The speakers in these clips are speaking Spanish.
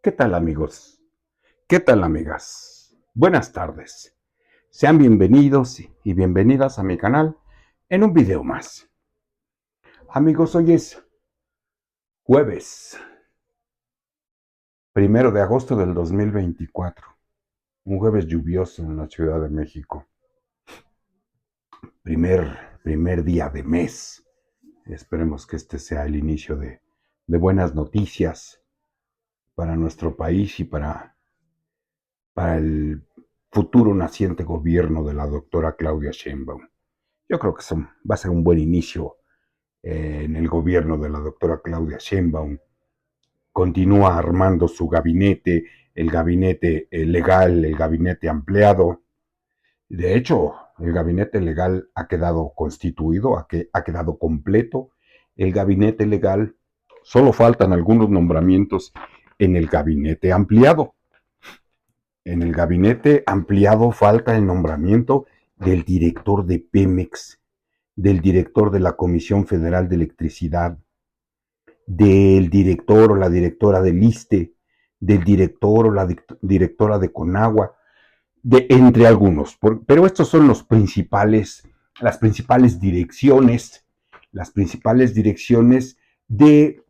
¿Qué tal amigos? ¿Qué tal amigas? Buenas tardes. Sean bienvenidos y bienvenidas a mi canal en un video más. Amigos, hoy es jueves 1 de agosto del 2024. Un jueves lluvioso en la Ciudad de México. Primer día de mes. Esperemos que este sea el inicio de buenas noticias para nuestro país y para el futuro naciente gobierno de la doctora Claudia Sheinbaum. Yo creo que va a ser un buen inicio en el gobierno de la doctora Claudia Sheinbaum. Continúa armando su gabinete, el gabinete legal, el gabinete ampliado. De hecho, el gabinete legal ha quedado constituido, ha quedado completo. El gabinete legal, solo faltan algunos nombramientos en el gabinete ampliado. En el gabinete ampliado falta el nombramiento del director de Pemex, del director de la Comisión Federal de Electricidad, del director o la directora del ISSSTE, del director o la directora de Conagua, entre algunos. Pero estos son las principales direcciones de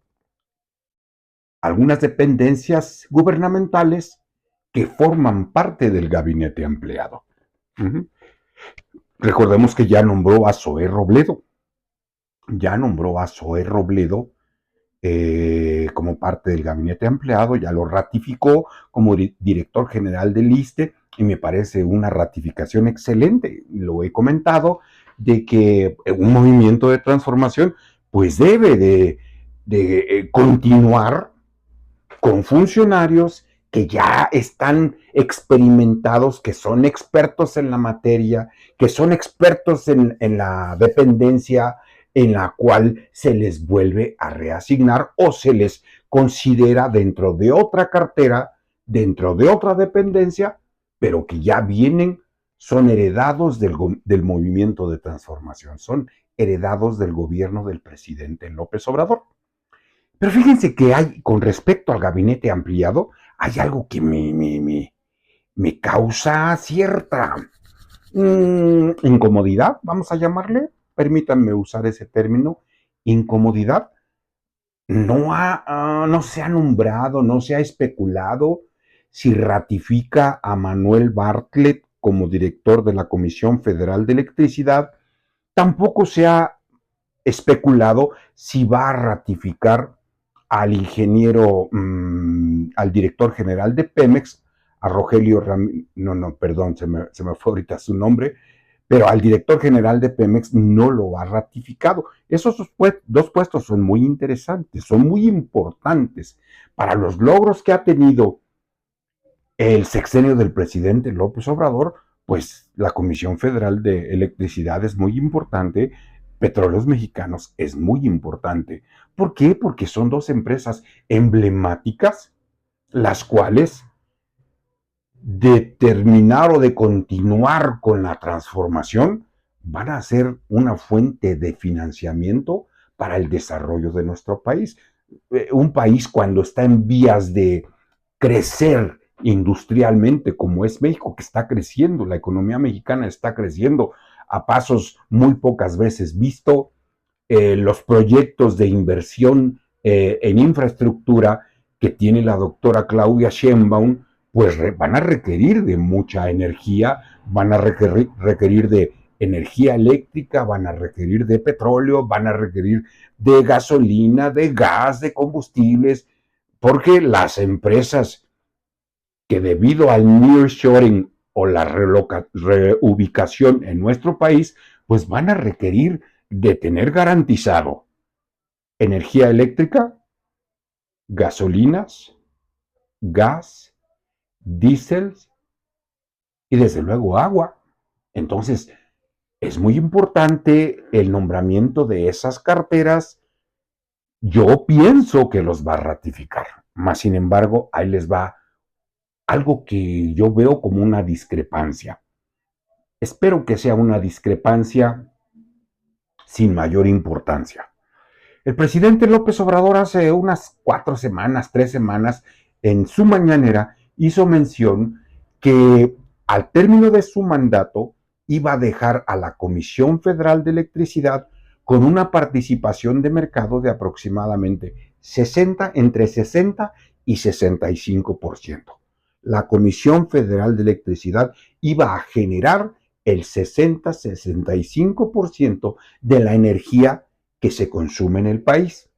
algunas dependencias gubernamentales que forman parte del gabinete ampliado. Recordemos que ya nombró a Zoé Robledo. Como parte del gabinete ampliado, ya lo ratificó como director general del ISSSTE y me parece una ratificación excelente. Lo he comentado de que un movimiento de transformación pues debe de continuar con funcionarios que ya están experimentados, que son expertos en la materia, que son expertos en la dependencia en la cual se les vuelve a reasignar o se les considera dentro de otra cartera, dentro de otra dependencia, pero que ya son heredados del movimiento de transformación, son heredados del gobierno del presidente López Obrador. Pero fíjense que con respecto al gabinete ampliado, hay algo que me causa cierta incomodidad, vamos a llamarle, permítanme usar ese término, incomodidad. No se ha nombrado, no se ha especulado si ratifica a Manuel Bartlett como director de la Comisión Federal de Electricidad. Tampoco se ha especulado si va a ratificar al ingeniero, al director general de Pemex, a Rogelio Ramírez, perdón, se me fue ahorita su nombre, pero al director general de Pemex no lo ha ratificado. Esos dos puestos son muy interesantes, son muy importantes para los logros que ha tenido el sexenio del presidente López Obrador. Pues la Comisión Federal de Electricidad es muy importante, Petróleos Mexicanos es muy importante. ¿Por qué? Porque son dos empresas emblemáticas, las cuales de terminar o de continuar con la transformación van a ser una fuente de financiamiento para el desarrollo de nuestro país. Un país cuando está en vías de crecer industrialmente, como es México, que está creciendo, la economía mexicana está creciendo a pasos muy pocas veces visto, los proyectos de inversión en infraestructura que tiene la doctora Claudia Sheinbaum, pues van a requerir de mucha energía, van a requerir de energía eléctrica, van a requerir de petróleo, van a requerir de gasolina, de gas, de combustibles, porque las empresas que debido al nearshoring o la reubicación en nuestro país, pues van a requerir de tener garantizado energía eléctrica, gasolinas, gas, diésel y desde luego agua. Entonces, es muy importante el nombramiento de esas carteras. Yo pienso que los va a ratificar, más sin embargo, ahí les va algo que yo veo como una discrepancia. Espero que sea una discrepancia sin mayor importancia. El presidente López Obrador hace unas 4 semanas, 3 semanas, en su mañanera hizo mención que al término de su mandato iba a dejar a la Comisión Federal de Electricidad con una participación de mercado de aproximadamente entre 60 y 65%. La Comisión Federal de Electricidad iba a generar el 60-65% de la energía que se consume en el país.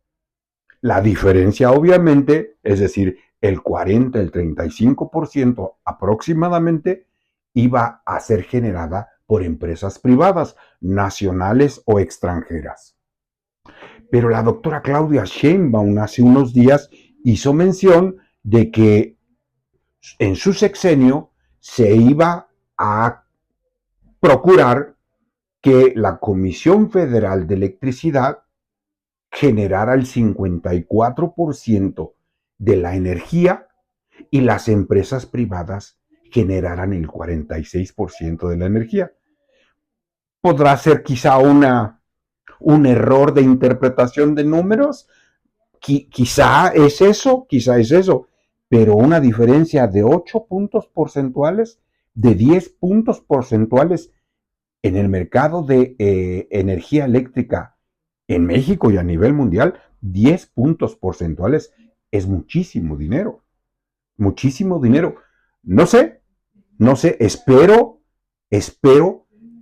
La diferencia, obviamente, es decir, el 40, el 35% aproximadamente, iba a ser generada por empresas privadas, nacionales o extranjeras. Pero la doctora Claudia Sheinbaum hace unos días hizo mención de que en su sexenio se iba a procurar que la Comisión Federal de Electricidad generara el 54% de la energía y las empresas privadas generaran el 46% de la energía. Podrá ser quizá un error de interpretación de números, quizá es eso, pero una diferencia de 8 puntos porcentuales, de 10 puntos porcentuales en el mercado de energía eléctrica en México y a nivel mundial, 10 puntos porcentuales es muchísimo dinero, muchísimo dinero. No sé, espero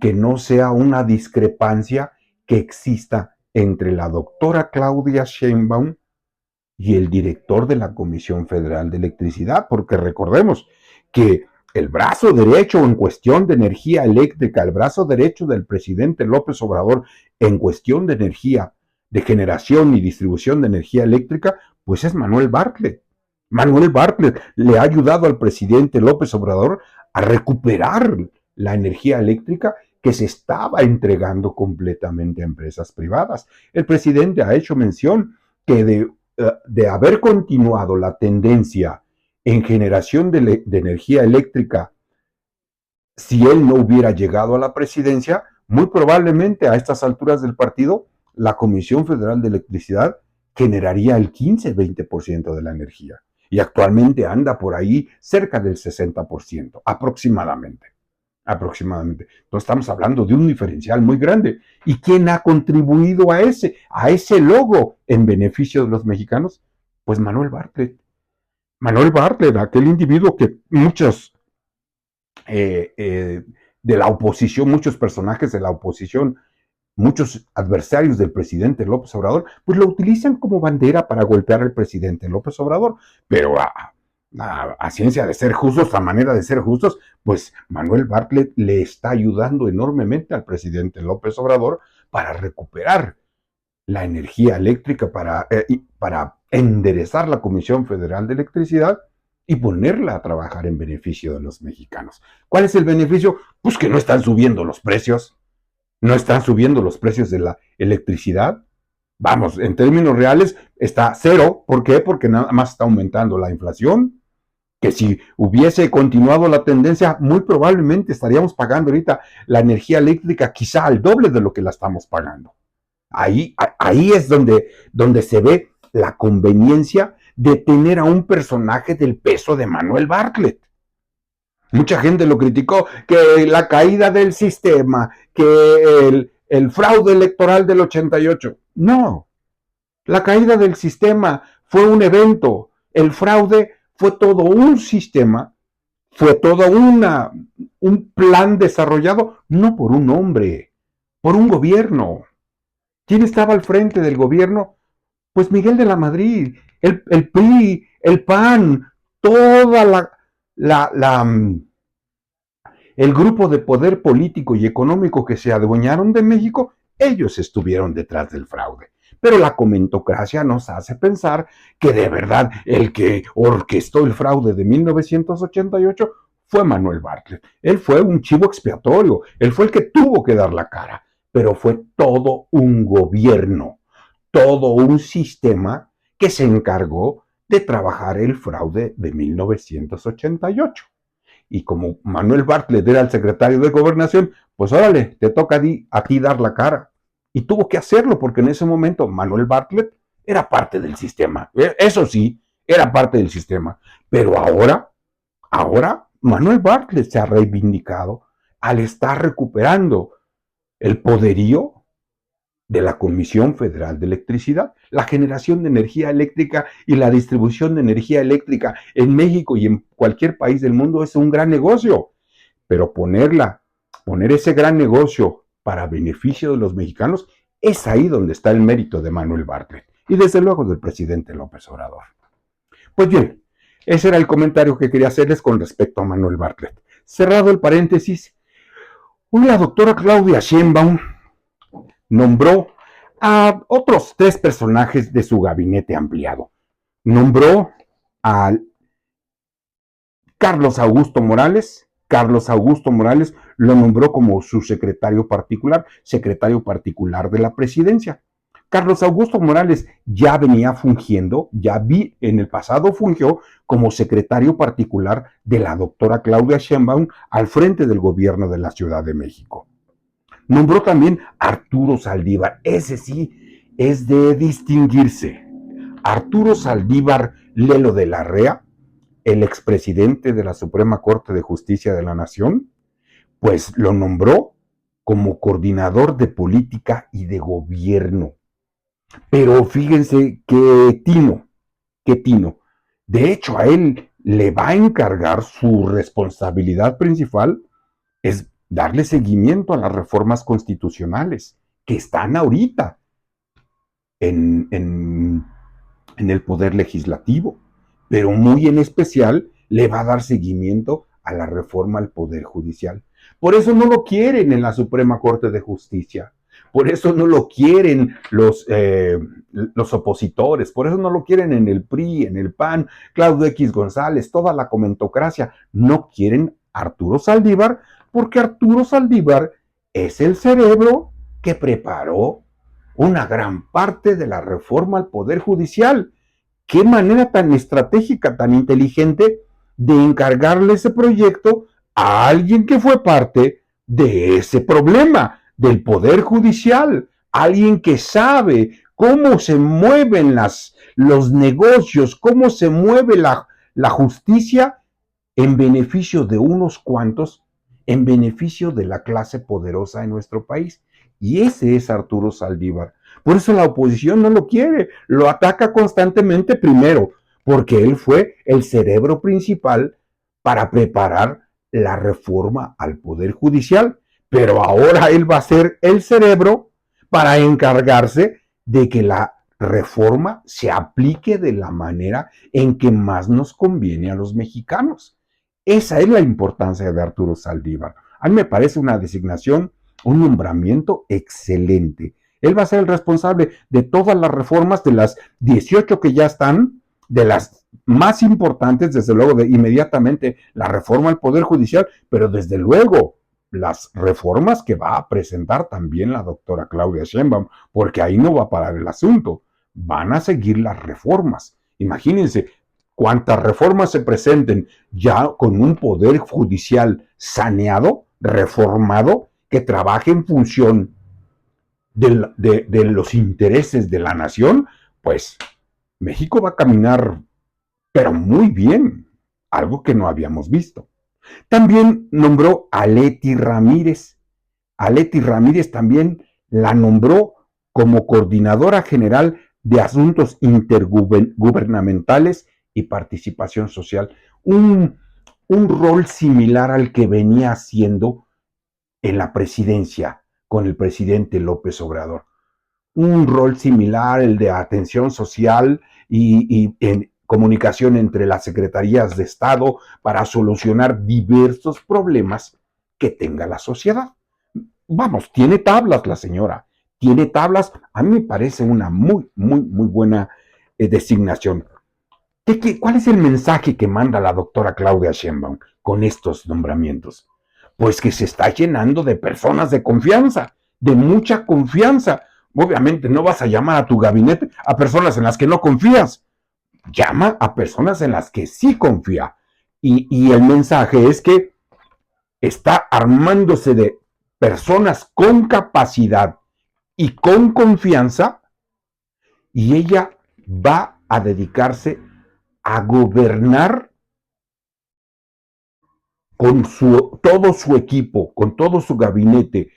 que no sea una discrepancia que exista entre la doctora Claudia Sheinbaum y el director de la Comisión Federal de Electricidad, porque recordemos que el brazo derecho en cuestión de energía eléctrica, el brazo derecho del presidente López Obrador en cuestión de energía, de generación y distribución de energía eléctrica, pues es Manuel Bartlett. Manuel Bartlett le ha ayudado al presidente López Obrador a recuperar la energía eléctrica que se estaba entregando completamente a empresas privadas. El presidente ha hecho mención que de haber continuado la tendencia en generación de energía eléctrica, si él no hubiera llegado a la presidencia, muy probablemente a estas alturas del partido, la Comisión Federal de Electricidad generaría el 15-20% de la energía. Y actualmente anda por ahí cerca del 60%, aproximadamente. Entonces estamos hablando de un diferencial muy grande. ¿Y quién ha contribuido a ese logro en beneficio de los mexicanos? Pues Manuel Bartlett. Manuel Bartlett, aquel individuo que muchos de la oposición, muchos personajes de la oposición, muchos adversarios del presidente López Obrador, pues lo utilizan como bandera para golpear al presidente López Obrador. Pero a ciencia de ser justos, a manera de ser justos, pues Manuel Bartlett le está ayudando enormemente al presidente López Obrador para recuperar la energía eléctrica, para enderezar la Comisión Federal de Electricidad y ponerla a trabajar en beneficio de los mexicanos. ¿Cuál es el beneficio? Pues que no están subiendo los precios. No están subiendo los precios de la electricidad. Vamos, en términos reales está cero. ¿Por qué? Porque nada más está aumentando la inflación. Que si hubiese continuado la tendencia, muy probablemente estaríamos pagando ahorita la energía eléctrica quizá al doble de lo que la estamos pagando. Ahí es donde se ve la conveniencia de tener a un personaje del peso de Manuel Bartlett. Mucha gente lo criticó, que la caída del sistema, que el fraude electoral del 88. No, la caída del sistema fue un evento. El fraude fue todo un sistema, fue todo un plan desarrollado, no por un hombre, por un gobierno. ¿Quién estaba al frente del gobierno? Pues Miguel de la Madrid, el PRI, el PAN, toda el grupo de poder político y económico que se adueñaron de México, ellos estuvieron detrás del fraude. Pero la comentocracia nos hace pensar que de verdad el que orquestó el fraude de 1988 fue Manuel Bartlett. Él fue un chivo expiatorio, él fue el que tuvo que dar la cara, pero fue todo un gobierno, todo un sistema que se encargó de trabajar el fraude de 1988. Y como Manuel Bartlett era el secretario de Gobernación, pues órale, te toca a ti dar la cara. Y tuvo que hacerlo porque en ese momento Manuel Bartlett era parte del sistema. Eso sí, era parte del sistema. Pero ahora Manuel Bartlett se ha reivindicado al estar recuperando el poderío de la Comisión Federal de Electricidad. La generación de energía eléctrica y la distribución de energía eléctrica en México y en cualquier país del mundo es un gran negocio, pero poner ese gran negocio para beneficio de los mexicanos, es ahí donde está el mérito de Manuel Bartlett y desde luego del presidente López Obrador. Pues bien, ese era el comentario que quería hacerles con respecto a Manuel Bartlett. Cerrado el paréntesis, hoy la doctora Claudia Sheinbaum nombró a otros 3 personajes de su gabinete ampliado. Nombró a Carlos Augusto Morales. Carlos Augusto Morales lo nombró como su secretario particular de la presidencia. Carlos Augusto Morales ya venía fungiendo, en el pasado fungió como secretario particular de la doctora Claudia Sheinbaum al frente del gobierno de la Ciudad de México. Nombró también a Arturo Saldívar, ese sí es de distinguirse. Arturo Saldívar Lelo de la Rea, el expresidente de la Suprema Corte de Justicia de la Nación, pues lo nombró como coordinador de política y de gobierno. Pero fíjense qué tino. De hecho, a él le va a encargar su responsabilidad principal es darle seguimiento a las reformas constitucionales que están ahorita en el Poder Legislativo, pero muy en especial le va a dar seguimiento a la reforma al Poder Judicial. Por eso no lo quieren en la Suprema Corte de Justicia, por eso no lo quieren los opositores, por eso no lo quieren en el PRI, en el PAN, Claudio X González, toda la comentocracia, no quieren a Arturo Saldívar, porque Arturo Saldívar es el cerebro que preparó una gran parte de la reforma al Poder Judicial. Qué manera tan estratégica, tan inteligente de encargarle ese proyecto a alguien que fue parte de ese problema del Poder Judicial, alguien que sabe cómo se mueven los negocios, cómo se mueve la justicia en beneficio de unos cuantos, en beneficio de la clase poderosa de nuestro país. Y ese es Arturo Saldívar. Por eso la oposición no lo quiere, lo ataca constantemente, primero, porque él fue el cerebro principal para preparar la reforma al Poder Judicial, pero ahora él va a ser el cerebro para encargarse de que la reforma se aplique de la manera en que más nos conviene a los mexicanos. Esa es la importancia de Arturo Saldívar. A mí me parece una designación, un nombramiento excelente. Él va a ser el responsable de todas las reformas, de las 18 que ya están, de las más importantes, desde luego, de inmediatamente la reforma al Poder Judicial, pero desde luego las reformas que va a presentar también la doctora Claudia Sheinbaum, porque ahí no va a parar el asunto. Van a seguir las reformas. Imagínense cuántas reformas se presenten ya con un Poder Judicial saneado, reformado, que trabaje en función de los intereses de la nación, pues México va a caminar, pero muy bien, algo que no habíamos visto. También nombró a Leti Ramírez. A Leti Ramírez también la nombró como coordinadora general de asuntos intergubernamentales y participación social. Un rol similar al que venía haciendo en la presidencia con el presidente López Obrador. Un rol similar, el de atención social y en comunicación entre las secretarías de Estado para solucionar diversos problemas que tenga la sociedad. Vamos, tiene tablas la señora, tiene tablas. A mí me parece una muy buena designación. ¿Cuál es el mensaje que manda la doctora Claudia Sheinbaum con estos nombramientos? Pues que se está llenando de personas de confianza, de mucha confianza. Obviamente no vas a llamar a tu gabinete a personas en las que no confías. Llama a personas en las que sí confía. Y el mensaje es que está armándose de personas con capacidad y con confianza, y ella va a dedicarse a gobernar con todo su equipo, con todo su gabinete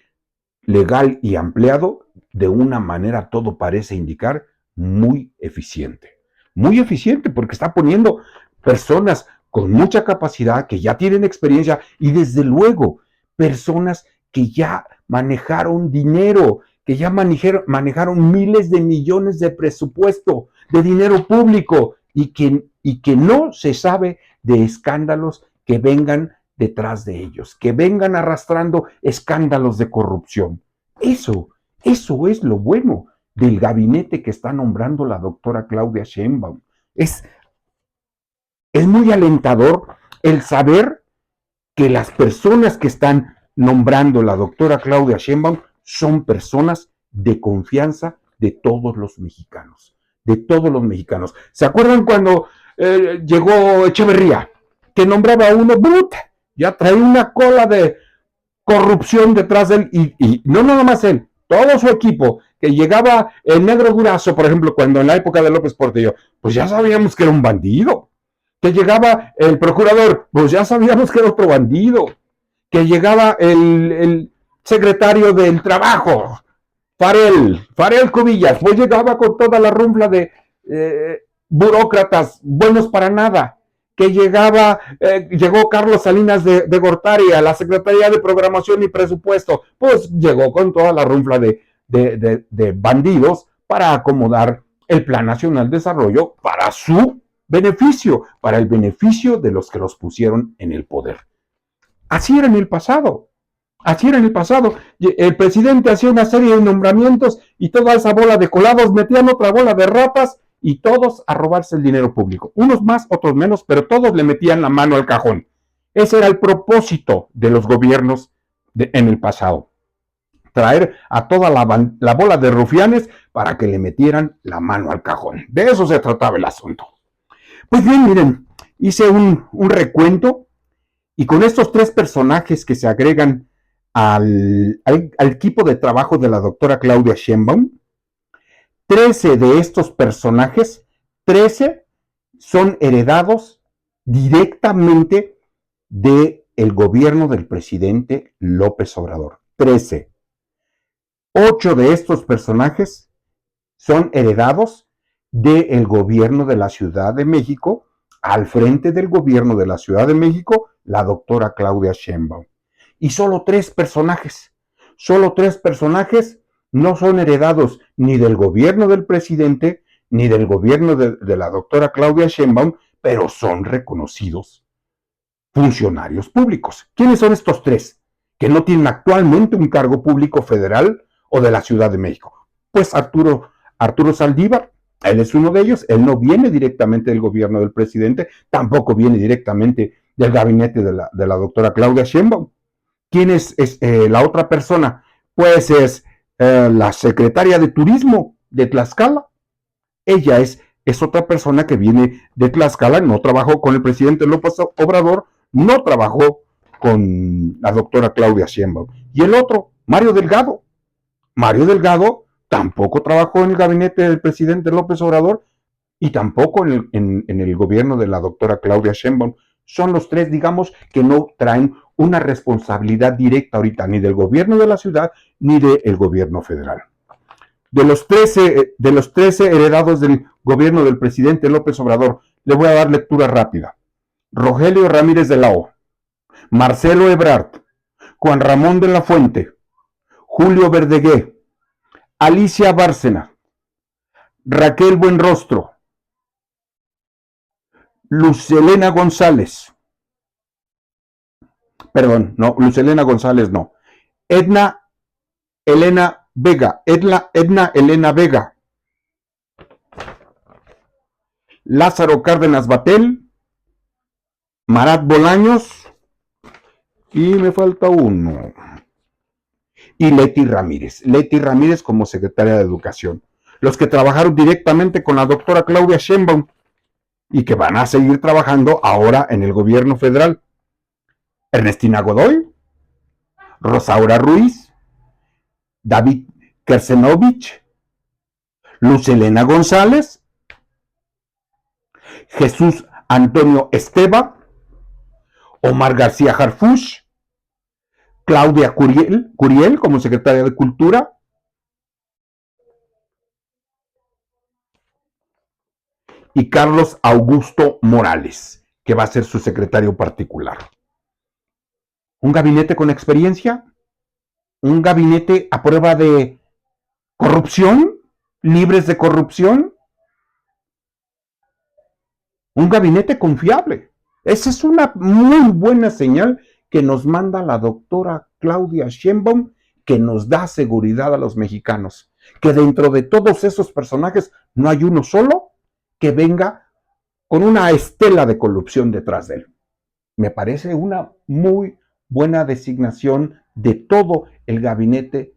legal y ampliado, de una manera, todo parece indicar, muy eficiente. Muy eficiente porque está poniendo personas con mucha capacidad, que ya tienen experiencia y desde luego personas que ya manejaron dinero, que ya manejaron miles de millones de presupuesto, de dinero público y que no se sabe de escándalos que vengan detrás de ellos, que vengan arrastrando escándalos de corrupción. Eso es lo bueno del gabinete que está nombrando la doctora Claudia Sheinbaum. Es, es muy alentador el saber que las personas que están nombrando la doctora Claudia Sheinbaum son personas de confianza de todos los mexicanos, de todos los mexicanos. ¿Se acuerdan cuando llegó Echeverría, que nombraba a uno, bruta, ya traía una cola de corrupción detrás de él, y no nada más él, todo su equipo, que llegaba el negro Durazo, por ejemplo, cuando en la época de López Portillo, pues ya sabíamos que era un bandido, que llegaba el procurador, pues ya sabíamos que era otro bandido, que llegaba el secretario del trabajo, Farel Cubillas, pues llegaba con toda la runfla de burócratas buenos para nada, que llegó Carlos Salinas de Gortari a la Secretaría de Programación y Presupuesto, pues llegó con toda la runfla de bandidos para acomodar el Plan Nacional de Desarrollo para su beneficio, para el beneficio de los que los pusieron en el poder. Así era en el pasado. Así era en el pasado. El presidente hacía una serie de nombramientos y toda esa bola de colados metían otra bola de ratas y todos a robarse el dinero público. Unos más, otros menos, pero todos le metían la mano al cajón. Ese era el propósito de los gobiernos en el pasado. Traer a toda la bola de rufianes para que le metieran la mano al cajón. De eso se trataba el asunto. Pues bien, miren, hice un recuento y con estos tres personajes que se agregan al equipo de trabajo de la doctora Claudia Sheinbaum, 13 de estos personajes, 13 son heredados directamente del gobierno del presidente López Obrador. 13. 8 de estos personajes son heredados del gobierno de la Ciudad de México. Al frente del gobierno de la Ciudad de México, la doctora Claudia Sheinbaum. Y solo tres personajes no son heredados ni del gobierno del presidente, ni del gobierno de la doctora Claudia Sheinbaum, pero son reconocidos funcionarios públicos. ¿Quiénes son estos tres que no tienen actualmente un cargo público federal o de la Ciudad de México? Pues Arturo Saldívar, él es uno de ellos. Él no viene directamente del gobierno del presidente, tampoco viene directamente del gabinete de la doctora Claudia Sheinbaum. ¿Quién es la otra persona? Pues es la secretaria de Turismo de Tlaxcala. Ella es otra persona que viene de Tlaxcala, no trabajó con el presidente López Obrador, no trabajó con la doctora Claudia Sheinbaum. Y el otro, Mario Delgado. Mario Delgado tampoco trabajó en el gabinete del presidente López Obrador y tampoco en el gobierno de la doctora Claudia Sheinbaum. Son los tres, digamos, que no traen una responsabilidad directa ahorita, ni del gobierno de la ciudad, ni del gobierno federal. De los 13 heredados del gobierno del presidente López Obrador, le voy a dar lectura rápida. Rogelio Ramírez de la O, Marcelo Ebrard, Juan Ramón de la Fuente, Julio Verdegué, Alicia Bárcena, Raquel Buenrostro, Lucelena González, perdón, no, Lucelena González no, Edna Elena Vega, Lázaro Cárdenas Batel, Marat Bolaños, y me falta uno, y Leti Ramírez como secretaria de Educación. Los que trabajaron directamente con la doctora Claudia Sheinbaum y que van a seguir trabajando ahora en el gobierno federal. Ernestina Godoy, Rosaura Ruiz, David Kersenovich, Lucelena González, Jesús Antonio Esteva, Omar García Harfuch, Claudia Curiel como secretaria de Cultura, y Carlos Augusto Morales, que va a ser su secretario particular. Un gabinete con experiencia, un gabinete a prueba de corrupción, libres de corrupción, un gabinete confiable. Esa es una muy buena señal que nos manda la doctora Claudia Sheinbaum, que nos da seguridad a los mexicanos, que dentro de todos esos personajes no hay uno solo que venga con una estela de corrupción detrás de él. Me parece una muy buena designación de todo el gabinete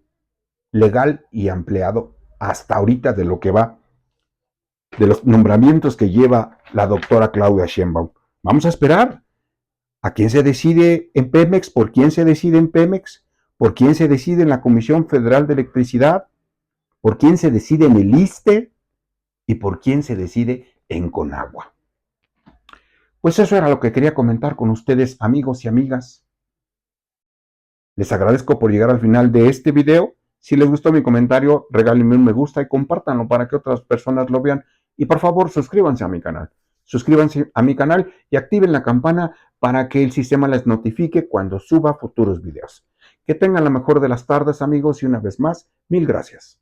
legal y ampliado hasta ahorita de lo que va, de los nombramientos que lleva la doctora Claudia Sheinbaum. Vamos a esperar a quién se decide en Pemex, por quién se decide en Pemex, por quién se decide en la Comisión Federal de Electricidad, por quién se decide en el ISSSTE y por quién se decide en Conagua. Pues eso era lo que quería comentar con ustedes, amigos y amigas. Les agradezco por llegar al final de este video. Si les gustó mi comentario, regálenme un me gusta y compártanlo para que otras personas lo vean. Y por favor, suscríbanse a mi canal. Suscríbanse a mi canal y activen la campana para que el sistema les notifique cuando suba futuros videos. Que tengan la mejor de las tardes, amigos, y una vez más, mil gracias.